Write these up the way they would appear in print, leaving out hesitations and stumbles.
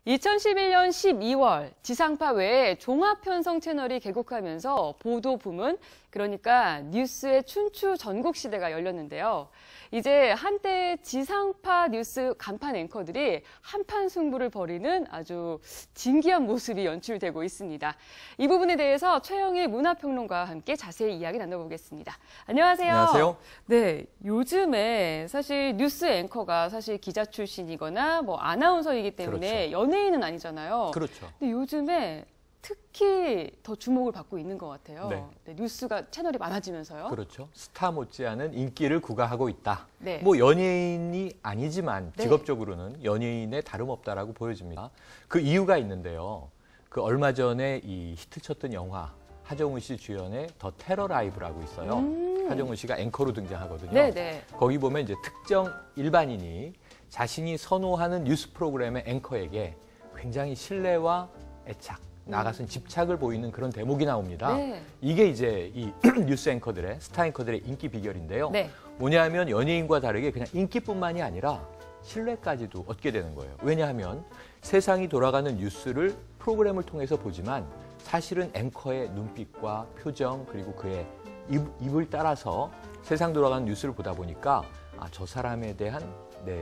2011년 12월 지상파 외에 종합편성 채널이 개국하면서 보도 부문, 그러니까 뉴스의 춘추 전국 시대가 열렸는데요. 이제 한때 지상파 뉴스 간판 앵커들이 한판 승부를 벌이는 아주 진기한 모습이 연출되고 있습니다. 이 부분에 대해서 최영일 문화평론가와 함께 자세히 이야기 나눠보겠습니다. 안녕하세요. 안녕하세요. 네, 요즘에 사실 뉴스 앵커가 사실 기자 출신이거나 뭐 아나운서이기 때문에 그렇죠. 연예인은 아니잖아요. 그렇죠. 근데 요즘에 특히 더 주목을 받고 있는 것 같아요. 네. 네, 뉴스가 채널이 많아지면서요. 그렇죠. 스타 못지않은 인기를 구가하고 있다. 네. 뭐 연예인이 아니지만 네. 직업적으로는 연예인에 다름없다라고 보여집니다. 그 이유가 있는데요. 그 얼마 전에 이 히트쳤던 영화 하정우 씨 주연의 더 테러 라이브라고 있어요. 하정우 씨가 앵커로 등장하거든요. 네네. 거기 보면 이제 특정 일반인이 자신이 선호하는 뉴스 프로그램의 앵커에게 굉장히 신뢰와 애착, 나아가서는 집착을 보이는 그런 대목이 나옵니다. 네. 이게 이제 이 뉴스 앵커들의, 스타 앵커들의 인기 비결인데요. 네. 뭐냐하면 연예인과 다르게 그냥 인기뿐만이 아니라 신뢰까지도 얻게 되는 거예요. 왜냐하면 세상이 돌아가는 뉴스를 프로그램을 통해서 보지만 사실은 앵커의 눈빛과 표정 그리고 그의 입을 따라서 세상 돌아가는 뉴스를 보다 보니까 저 사람에 대한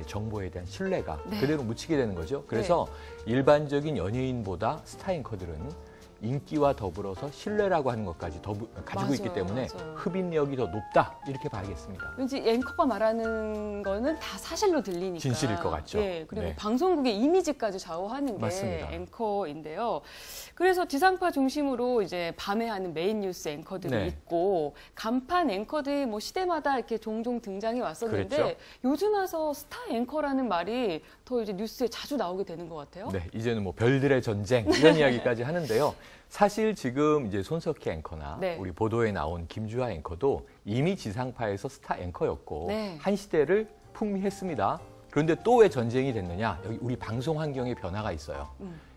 정보에 대한 신뢰가 네. 그대로 묻히게 되는 거죠. 그래서 일반적인 연예인보다 스타 앵커들은 인기와 더불어서 신뢰라고 하는 것까지 가지고 맞아요, 있기 때문에 맞아요. 흡입력이 더 높다 이렇게 봐야겠습니다. 왠지 앵커가 말하는 거는 다 사실로 들리니까. 진실일 것 같죠. 네, 그리고 네. 방송국의 이미지까지 좌우하는 게 맞습니다. 앵커인데요. 그래서 지상파 중심으로 이제 밤에 하는 메인 뉴스 앵커들이 네. 있고 간판 앵커들이 뭐 시대마다 이렇게 종종 등장해 왔었는데 그랬죠. 요즘 와서 스타 앵커라는 말이 더 이제 뉴스에 자주 나오게 되는 것 같아요. 네, 이제는 뭐 별들의 전쟁 이런 이야기까지 하는데요. 사실 지금 이제 손석희 앵커나 네. 우리 보도에 나온 김주하 앵커도 이미 지상파에서 스타 앵커였고 네. 한 시대를 풍미했습니다. 그런데 또 왜 전쟁이 됐느냐? 여기 우리 방송 환경의 변화가 있어요.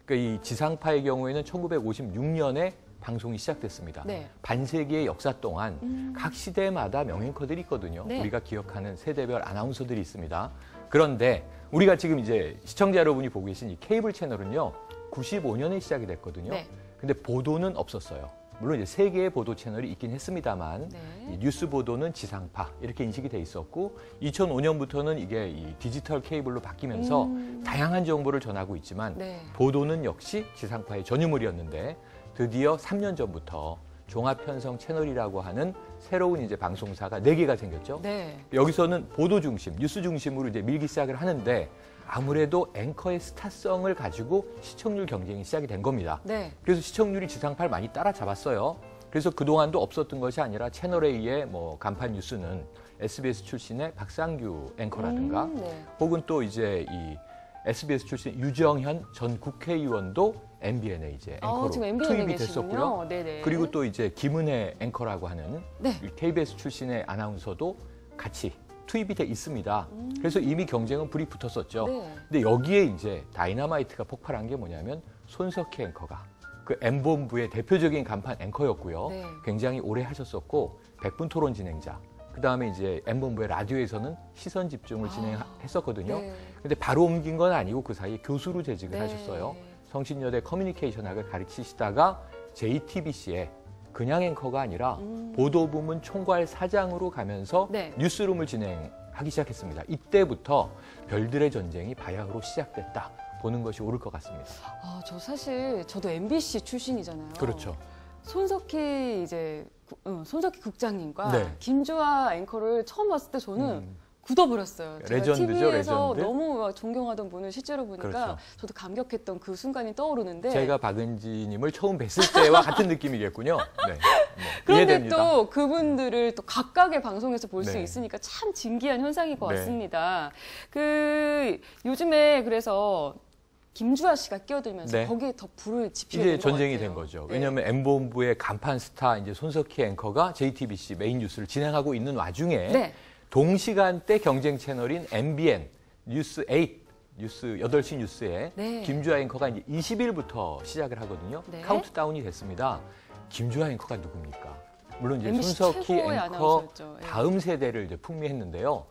그러니까 이 지상파의 경우에는 1956년에 방송이 시작됐습니다. 네. 반세기의 역사 동안 각 시대마다 명앵커들이 있거든요. 네. 우리가 기억하는 세대별 아나운서들이 있습니다. 그런데 우리가 지금 이제 시청자 여러분이 보고 계신 이 케이블 채널은요, 95년에 시작이 됐거든요. 네. 근데 보도는 없었어요. 물론 이제 세 개의 보도 채널이 있긴 했습니다만 네. 이 뉴스 보도는 지상파 이렇게 인식이 돼 있었고 2005년부터는 이게 이 디지털 케이블로 바뀌면서 다양한 정보를 전하고 있지만 네. 보도는 역시 지상파의 전유물이었는데 드디어 3년 전부터 종합편성 채널이라고 하는 새로운 이제 방송사가 4개가 생겼죠. 네. 여기서는 보도 중심, 뉴스 중심으로 이제 밀기 시작을 하는데 아무래도 앵커의 스타성을 가지고 시청률 경쟁이 시작이 된 겁니다. 네. 그래서 시청률이 지상파를 많이 따라잡았어요. 그래서 그동안도 없었던 것이 아니라 채널A의 뭐 간판 뉴스는 SBS 출신의 박상규 앵커라든가 네. 혹은 또 이제 이 SBS 출신 유정현 전 국회의원도 MBN에 이제 앵커로 지금 MBN에 투입이 계시군요. 됐었고요. 네네. 그리고 또 이제 김은혜 앵커라고 하는 네. 이 KBS 출신의 아나운서도 같이 투입이 돼 있습니다. 그래서 이미 경쟁은 불이 붙었었죠. 네. 근데 여기에 이제 다이너마이트가 폭발한 게 뭐냐면 손석희 앵커가 그 M본부의 대표적인 간판 앵커였고요. 네. 굉장히 오래 하셨었고 100분 토론 진행자. 그다음에 이제 M본부의 라디오에서는 시선 집중을 진행했었거든요. 네. 근데 바로 옮긴 건 아니고 그 사이에 교수로 재직을 네. 하셨어요. 성신여대 커뮤니케이션학을 가르치시다가 JTBC에 그냥 앵커가 아니라 보도부문 총괄 사장으로 가면서 네. 뉴스룸을 진행하기 시작했습니다. 이때부터 별들의 전쟁이 바야흐로 시작됐다 보는 것이 옳을 것 같습니다. 저도 MBC 출신이잖아요. 그렇죠. 손석희 손석희 국장님과 네. 김주하 앵커를 처음 봤을 때 저는 굳어버렸어요. 제가 레전드죠, TV에서 레전드. 너무 막 존경하던 분을 실제로 보니까 그렇죠. 저도 감격했던 그 순간이 떠오르는데 제가 박은지님을 처음 뵀을 때와 같은 느낌이겠군요. 네. 그런데 이해됩니다. 또 그분들을 또 각각의 방송에서 볼 수 네. 있으니까 참 진기한 현상일 것 네. 같습니다. 요즘에 그래서 김주하 씨가 끼어들면서 네. 거기에 더 불을 지피게 이제 된 것 전쟁이 같아요. 된 거죠. 네. 왜냐하면 M본부의 간판 스타 이제 손석희 앵커가 JTBC 메인 뉴스를 진행하고 있는 와중에 네. 동시간대 경쟁 채널인 MBN 뉴스 8 뉴스 8시 뉴스에 네. 김주하 앵커가 이제 20일부터 시작을 하거든요. 네. 카운트다운이 됐습니다. 김주하 앵커가 누굽니까? 물론 이제 MBC 손석희 최고의 앵커 아나운서였죠. 예. 다음 세대를 이제 풍미했는데요.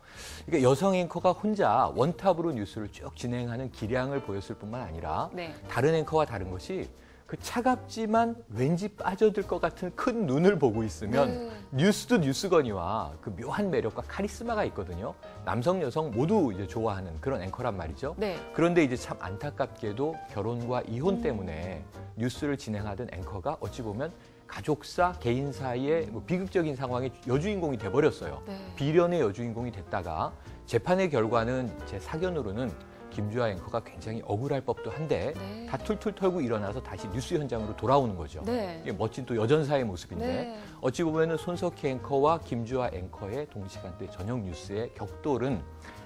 그러니까 여성 앵커가 혼자 원탑으로 뉴스를 쭉 진행하는 기량을 보였을 뿐만 아니라 네. 다른 앵커와 다른 것이 그 차갑지만 왠지 빠져들 것 같은 큰 눈을 보고 있으면 뉴스도 뉴스거니와 그 묘한 매력과 카리스마가 있거든요. 남성, 여성 모두 이제 좋아하는 그런 앵커란 말이죠. 네. 그런데 이제 참 안타깝게도 결혼과 이혼 때문에 뉴스를 진행하던 앵커가 어찌 보면 가족사, 개인사의 뭐 비극적인 상황의 여주인공이 돼버렸어요. 네. 비련의 여주인공이 됐다가 재판의 결과는 제 사견으로는 김주아 앵커가 굉장히 억울할 법도 한데 네. 다 툴툴 털고 일어나서 다시 뉴스 현장으로 돌아오는 거죠. 네. 이게 멋진 또 여전사의 모습인데 네. 어찌 보면은 손석희 앵커와 김주아 앵커의 동시간대 저녁 뉴스의 격돌은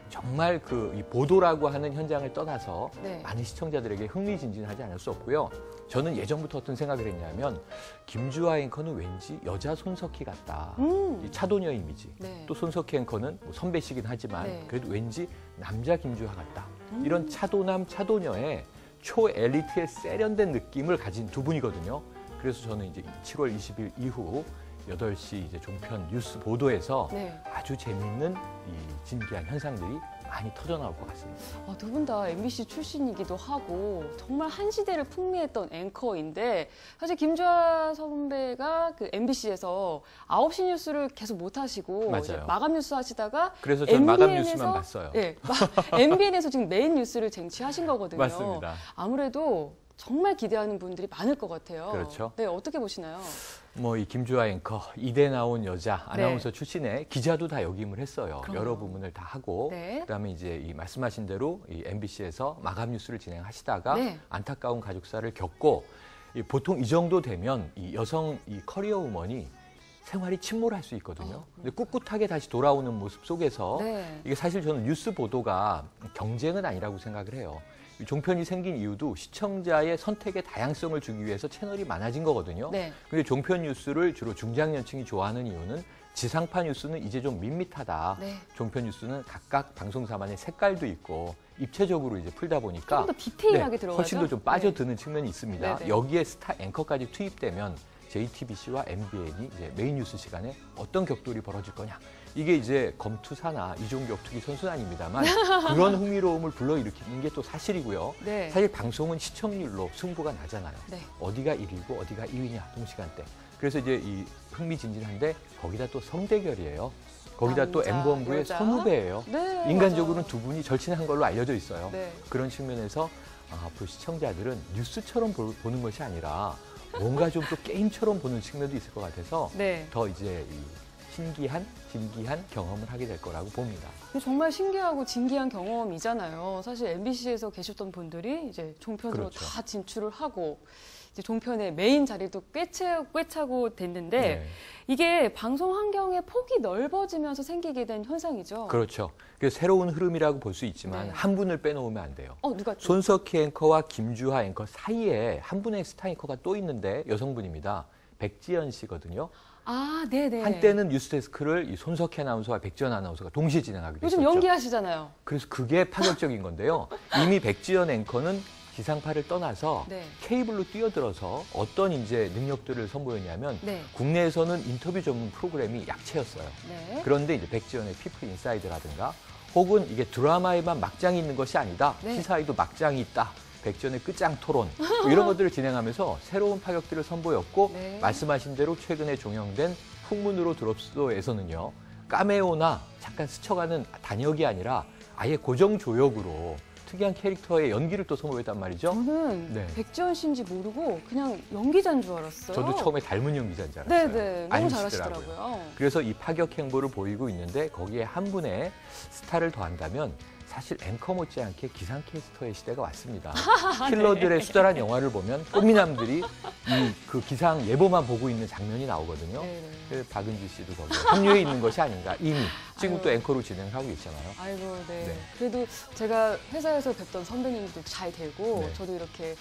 정말 그 이 보도라고 하는 현장을 떠나서 네. 많은 시청자들에게 흥미진진하지 않을 수 없고요. 저는 예전부터 어떤 생각을 했냐면 김주아 앵커는 왠지 여자 손석희 같다. 이 차도녀 이미지. 네. 또 손석희 앵커는 뭐 선배시긴 하지만 네. 그래도 왠지 남자 김주아 같다. 이런 차도남 차도녀의 초엘리트의 세련된 느낌을 가진 두 분이거든요. 그래서 저는 이제 7월 20일 이후 8시 이제 종편 뉴스 보도에서 네. 아주 재미있는 이 진기한 현상들이 많이 터져나올 것 같습니다. 두 분 다 MBC 출신이기도 하고 정말 한 시대를 풍미했던 앵커인데 사실 김주아 선배가 그 MBC에서 9시 뉴스를 계속 못 하시고 맞아요. 이제 마감 뉴스 하시다가 그래서 저는 마감 MBN 뉴스만 에서 봤어요. 예, MBN에서 지금 메인 뉴스를 쟁취하신 거거든요. 맞습니다. 아무래도 정말 기대하는 분들이 많을 것 같아요. 그렇죠. 네, 어떻게 보시나요? 뭐 이 김주아 앵커, 이대 나온 여자 아나운서 네. 출신의 기자도 다 역임을 했어요. 그럼요. 여러 부문을 다 하고 네. 그다음에 이제 이 말씀하신 대로 이 MBC에서 마감 뉴스를 진행하시다가 네. 안타까운 가족사를 겪고 보통 이 정도 되면 이 여성 이 커리어 우먼이 생활이 침몰할 수 있거든요. 근데 꿋꿋하게 다시 돌아오는 모습 속에서 네. 이게 사실 저는 뉴스 보도가 경쟁은 아니라고 생각을 해요. 이 종편이 생긴 이유도 시청자의 선택의 다양성을 주기 위해서 채널이 많아진 거거든요. 네. 근데 종편 뉴스를 주로 중장년층이 좋아하는 이유는 지상파 뉴스는 이제 좀 밋밋하다. 네. 종편 뉴스는 각각 방송사만의 색깔도 있고 입체적으로 이제 풀다 보니까 조금 더 디테일하게 들어가죠. 훨씬 더 좀 빠져드는 측면이 있습니다. 네네. 여기에 스타 앵커까지 투입되면 JTBC와 MBN이 이제 메인 뉴스 시간에 어떤 격돌이 벌어질 거냐. 이게 이제 검투사나 이종격 투기 선수는 아닙니다만 그런 흥미로움을 불러일으키는 게 또 사실이고요. 네. 사실 방송은 시청률로 승부가 나잖아요. 네. 어디가 1위고 어디가 2위냐 동시간대. 그래서 이제 이 흥미진진한데 거기다 또 성대결이에요. 거기다 또 남자, M본부의 여자. 선후배예요. 네, 인간적으로는 맞아요. 두 분이 절친한 걸로 알려져 있어요. 네. 그런 측면에서 앞으로 시청자들은 뉴스처럼 보는 것이 아니라 뭔가 좀 또 게임처럼 보는 측면도 있을 것 같아서 네. 더 이제 이 신기한, 진기한 경험을 하게 될 거라고 봅니다. 정말 신기하고 진기한 경험이잖아요. 사실 MBC에서 계셨던 분들이 이제 종편으로 그렇죠. 다 진출을 하고 이제 종편의 메인 자리도 꿰차고 됐는데 네. 이게 방송 환경의 폭이 넓어지면서 생기게 된 현상이죠. 그렇죠. 그래서 새로운 흐름이라고 볼 수 있지만 네. 한 분을 빼놓으면 안 돼요. 누가 손석희 앵커와 김주하 앵커 사이에 한 분의 스타 앵커가 또 있는데 여성분입니다. 백지연 씨거든요. 네네. 한때는 뉴스데스크를 이 손석희 아나운서와 백지연 아나운서가 동시에 진행하기도 요즘 했었죠. 연기하시잖아요. 그래서 그게 파격적인 건데요. 이미 백지연 앵커는 지상파를 떠나서 네. 케이블로 뛰어들어서 어떤 이제 능력들을 선보였냐면 네. 국내에서는 인터뷰 전문 프로그램이 약체였어요. 네. 그런데 이제 백지연의 피플 인사이드라든가 혹은 이게 드라마에만 막장이 있는 것이 아니다. 네. 시사에도 막장이 있다. 백지연의 끝장 토론 뭐 이런 것들을 진행하면서 새로운 파격들을 선보였고 네. 말씀하신 대로 최근에 종영된 풍문으로 드롭스도에서는요. 카메오나 잠깐 스쳐가는 단역이 아니라 아예 고정 조역으로 특이한 캐릭터의 연기를 또 선보였단 말이죠. 저는 네. 백지연 씨인지 모르고 그냥 연기자인 줄 알았어요. 저도 처음에 닮은 연기자인 줄 알았어요. 네네. 너무 아니시더라고요. 잘하시더라고요. 그래서 이 파격 행보를 보이고 있는데 거기에 한 분의 스타를 더한다면 사실 앵커 못지않게 기상캐스터의 시대가 왔습니다. 킬러들의 수다란 영화를 보면 꽃미남들이 그 기상 예보만 보고 있는 장면이 나오거든요. 네네. 그래서 박은지 씨도 거기에 합류해 있는 것이 아닌가. 이미 지금 아유. 또 앵커로 진행을 하고 있잖아요. 아이고, 네. 네. 그래도 제가 회사에서 뵙던 선배님도 잘 되고 네. 저도 이렇게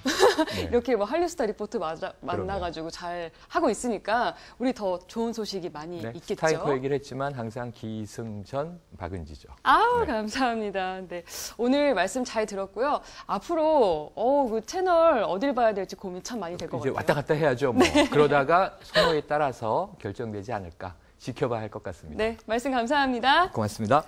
네. 이렇게 뭐 한류스타 리포트 만나가지고 잘 하고 있으니까 우리 더 좋은 소식이 많이 네, 있겠죠. 스타앵커 얘기를 했지만 항상 기승전 박은지죠. 아우, 네. 감사합니다. 네. 오늘 말씀 잘 들었고요. 앞으로, 그 채널 어딜 봐야 될지 고민 참 많이 될 것 이제 같아요. 왔다 갔다 해야죠. 뭐. 그러다가 선호에 따라서 결정되지 않을까 지켜봐야 할 것 같습니다. 네, 말씀 감사합니다. 고맙습니다.